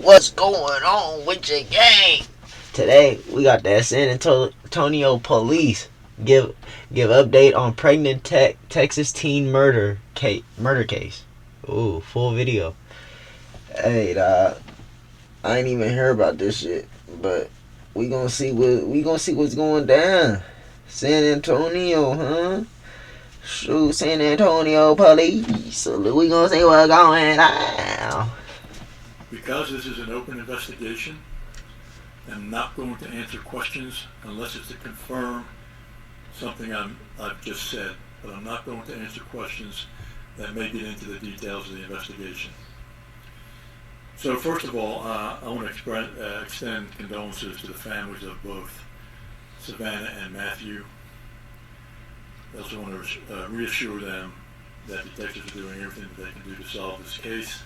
What's going on with your gang? Today we got that San Antonio police give update on pregnant Texas teen murder case. Ooh, full video. Hey, I ain't even heard about this shit, but we gonna see what's going down. San Antonio, huh? Shoot, San Antonio police. So we gonna see what's going on. Because this is an open investigation, I'm not going to answer questions unless it's to confirm something I've just said. But I'm not going to answer questions that may get into the details of the investigation. So first of all, I want to extend condolences to the families of both Savannah and Matthew. I also want to reassure them that detectives are doing everything that they can do to solve this case.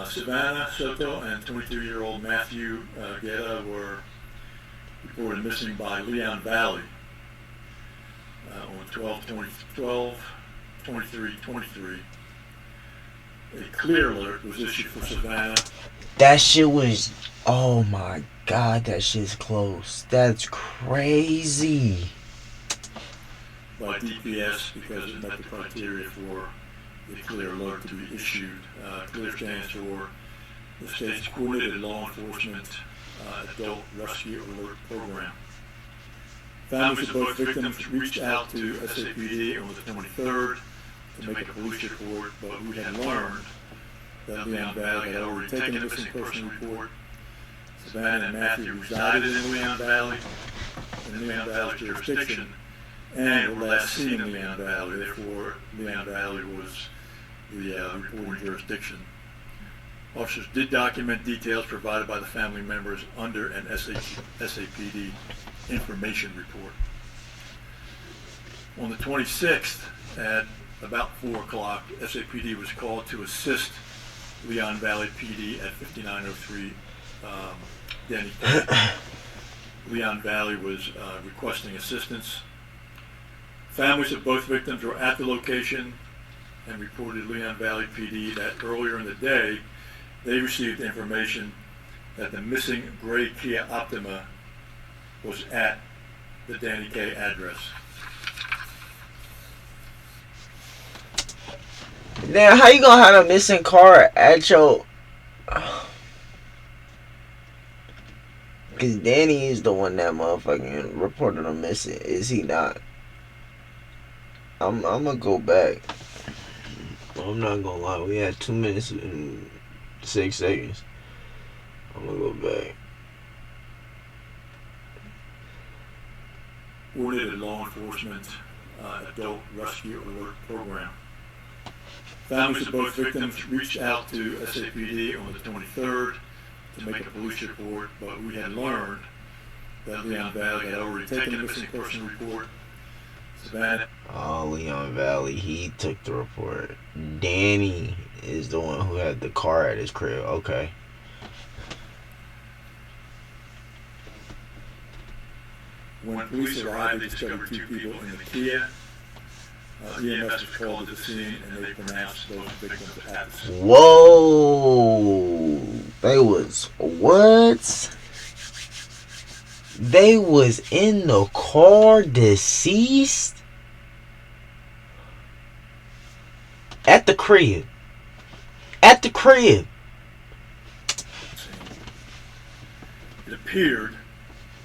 Savannah Soto and 22-year-old Matthew Guerra were reported missing by Leon Valley on 12/23/23. A clear alert was issued for Savannah. That shit was, oh my god, that shit's close. That's crazy. By DPS because it met the criteria for the clear alert to be issued. Clear stands for the state's coordinated law enforcement adult rescue alert program. Families of both victims reached out to SAPD on the 23rd to make a police report, but we had learned that Leon Valley had already taken a missing person report. Savannah and Matthew resided in Leon Valley jurisdiction, and were last seen in Leon Valley. Therefore, Leon Valley was the reporting jurisdiction. Officers did document details provided by the family members under an SAPD information report. On the 26th, at about 4 o'clock, SAPD was called to assist Leon Valley PD at 5903 Denny K. Leon Valley was requesting assistance. Families of both victims were at the location and reported Leon Valley PD that earlier in the day they received information that the missing gray Kia Optima was at the Danny K address. Now, how you gonna have a missing car at your... Because Danny is the one that motherfucking reported him missing. Is he not? I'm gonna go back. I'm not gonna lie. We had 2 minutes and 6 seconds. I'm gonna go back. Coordinated law enforcement adult rescue alert program. Families of both victims reached out to SAPD on the 23rd to make a police report, but we had learned that Leon Valley had already taken a missing person report. Savannah. Oh, Leon Valley, he took the report. Danny is the one who had the car at his crib. Okay. When police arrived, they discovered 2 people in the Kia. EMS was called to the scene and they pronounced those victims at the scene. Whoa! They was what? They was in the car deceased? At the crib. At the crib. It appeared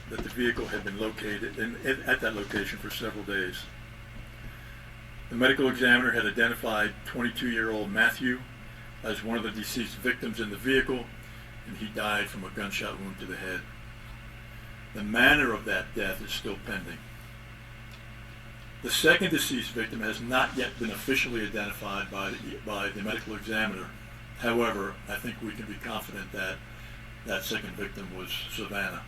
that the vehicle had been located at that location for several days. The medical examiner had identified 22-year-old Matthew as one of the deceased victims in the vehicle, and he died from a gunshot wound to the head. The manner of that death is still pending. The second deceased victim has not yet been officially identified by the medical examiner. However, I think we can be confident that that second victim was Savannah.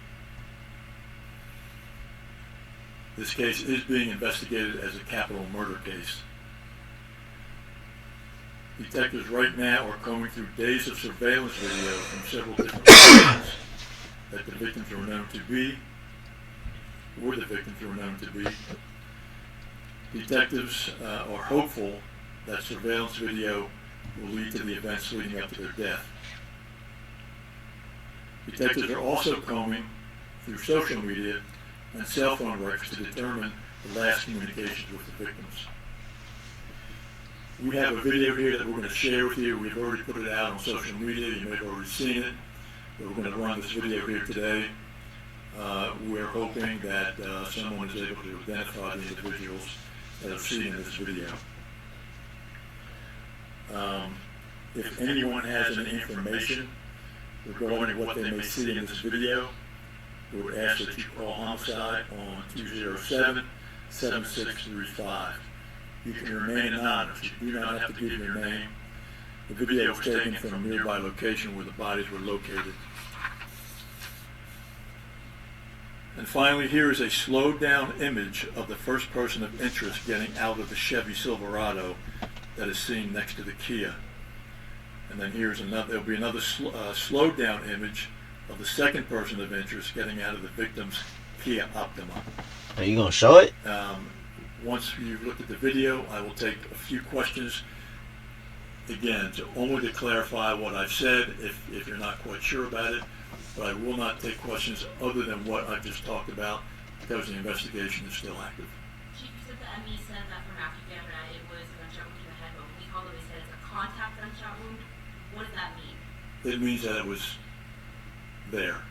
This case is being investigated as a capital murder case. Detectives right now are combing through days of surveillance video from several different locations that the victims were known to be, Detectives are hopeful that surveillance video will lead to the events leading up to their death. Detectives are also combing through social media and cell phone records to determine the last communications with the victims. We have a video here that we're going to share with you. We've already put it out on social media. You may have already seen it. But we're going to run this video here today. We're hoping that someone is able to identify the individuals that are seen in this video. If anyone has any information regarding what they may see in this video, we would ask that you call homicide on 207-7635. You can remain anonymous. You do not have to give your name. The video was taken from a nearby location where the bodies were located. And finally, here is a slowed down image of the first person of interest getting out of the Chevy Silverado that is seen next to the Kia. And then here's another, there'll be another slowed down image of the second person of interest getting out of the victim's Kia Optima. Are you going to show it? Once you've looked at the video, I will take a few questions. Again, only to clarify what I've said if you're not quite sure about it. But I will not take questions other than what I've just talked about because the investigation is still active. Chief, you said the ME said that from after you that it was a gunshot wound to the head, but when we called it, they said it's a contact gunshot wound. What does that mean? It means that it was there.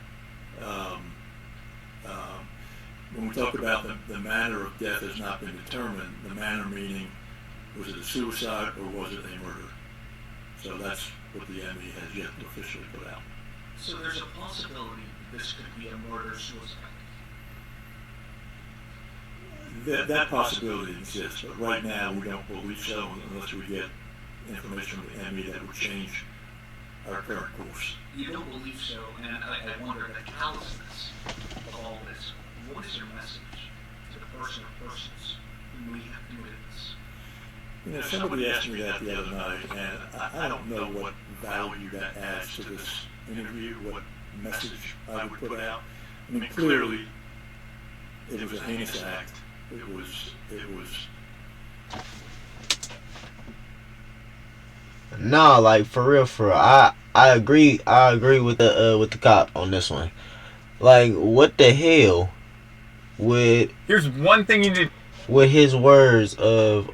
When we talk about the manner of death has not been determined, the manner meaning was it a suicide or was it a murder? So that's what the ME has yet to officially put out. So there's a possibility this could be a murder-suicide? That possibility exists, but right now we don't believe so unless we get information from the ME that would change our current course. You don't believe so, and I wonder the callousness of all this. What is your message to the person or persons who may have committed this? You know, somebody asked me that the other night, and I don't know what value that adds to this interview, what message I would put out. I mean, clearly, it was a heinous act. It was. No, like for real. I agree with the cop on this one. Like, what the hell? Here's one thing you need. With his words of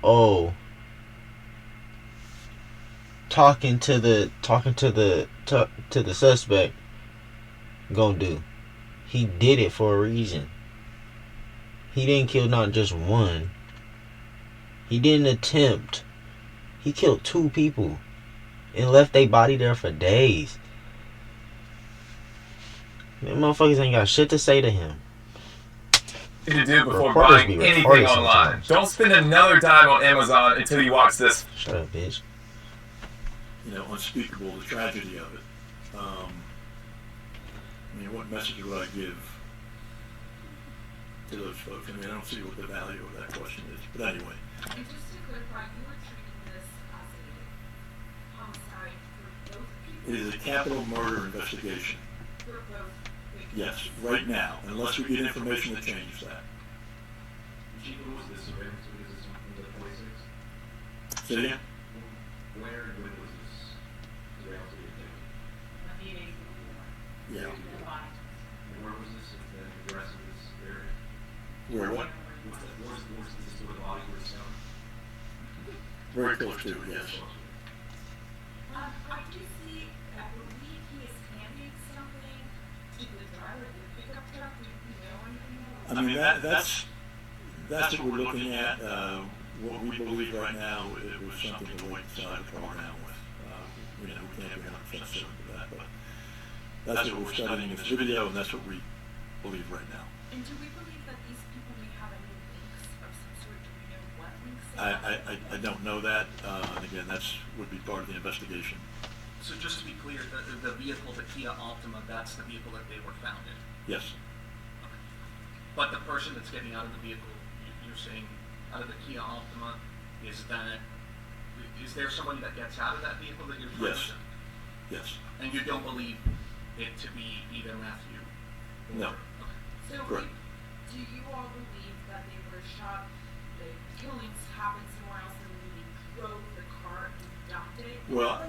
talking to the suspect gonna do. He did it for a reason. He didn't kill not just one. He didn't attempt. He killed 2 people and left their body there for days. Man, motherfuckers ain't got shit to say to him. To do before Reporters buying be anything retarded online. sometimes. Don't spend another dime on Amazon until you watch this. Shut up, bitch. You know, unspeakable, the tragedy of it. I mean, what message would I give to those folks? I mean, I don't see what the value of that question is. But anyway. And just to clarify, you were treating this as a homicide for both people? It is a capital murder investigation. For both victims? Yes, right now, unless we get information that changes that. Chief, when was this event? Was this on the 26th? Say again? Where and when was this surveillance video taken? A few days before. Yeah. The body. And where was this? The address of this area? Where what? Was this where the bodies were found? Very close to it, yes. I do see, I believe he is handing something to the driver of the pickup truck. Do you know anything about I mean, that's what we're looking at. What we believe right now, it was something to wait inside the car now with. You know, we can't be 100% certain of that, but that's what we're studying in this video, and that's what we believe right now. And do we believe that these people may have any links of some sort? Do we know what links they have? I don't know that, and again, that's would be part of the investigation. So just to be clear, the vehicle, the Kia Optima, that's the vehicle that they were found in. Yes, But the person that's getting out of the vehicle, you're saying out of the Kia Optima, is there somebody that gets out of that vehicle that you're referring Yes. to? yes, And you don't believe it to be either Matthew? no, Okay. So correct. do you all believe that they were shot, the killings happened somewhere else and they drove the car and dumped it? Well,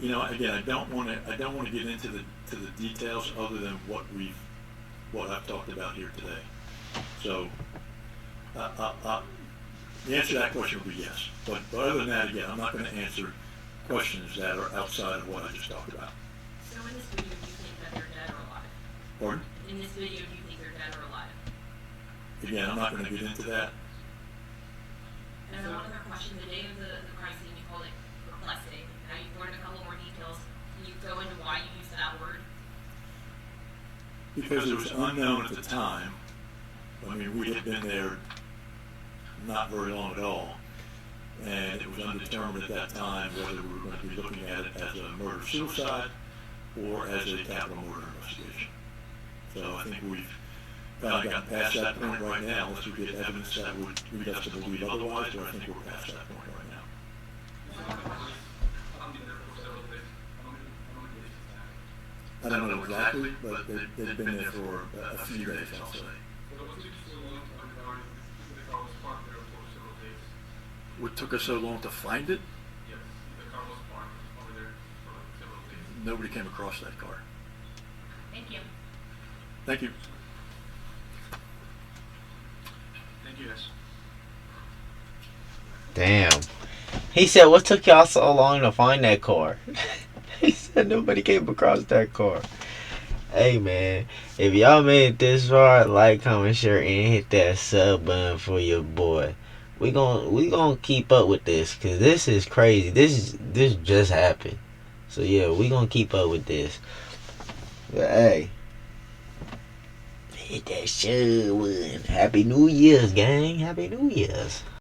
again, I don't want to get into the details other than what I've talked about here today. So, the answer to that question would be yes. But other than that, again, I'm not going to answer questions that are outside of what I just talked about. So in this video, do you think that they're dead or alive? Pardon? In this video, do you think they're dead or alive? Again, I'm not going to get into that. And then one other question, the day of the crime scene, you called it perplexing. Now you've learned a couple more details. Can you go into why you used that word? Because it was unknown at the time. I mean, we had been there not very long at all, and it was undetermined at that time whether we were going to be looking at it as a murder-suicide or as a capital murder investigation. So I think we've kind of gotten past that point right now, unless we get evidence that would lead us to believe otherwise, but I think we're past that point right now. I don't know exactly, but they've been there for a few days, I'll say. What took us so long to find it? Nobody came across that car. Thank you. Thank you. Thank you, guys. Damn. He said, what took y'all so long to find that car? He said nobody came across that car. Hey, man. If y'all made it this far, like, comment, share, and hit that sub button for your boy. We gonna keep up with this, because this is crazy. This just happened. So, yeah, we gonna keep up with this. But, hey. Hit that sub button. Happy New Year's, gang. Happy New Year's.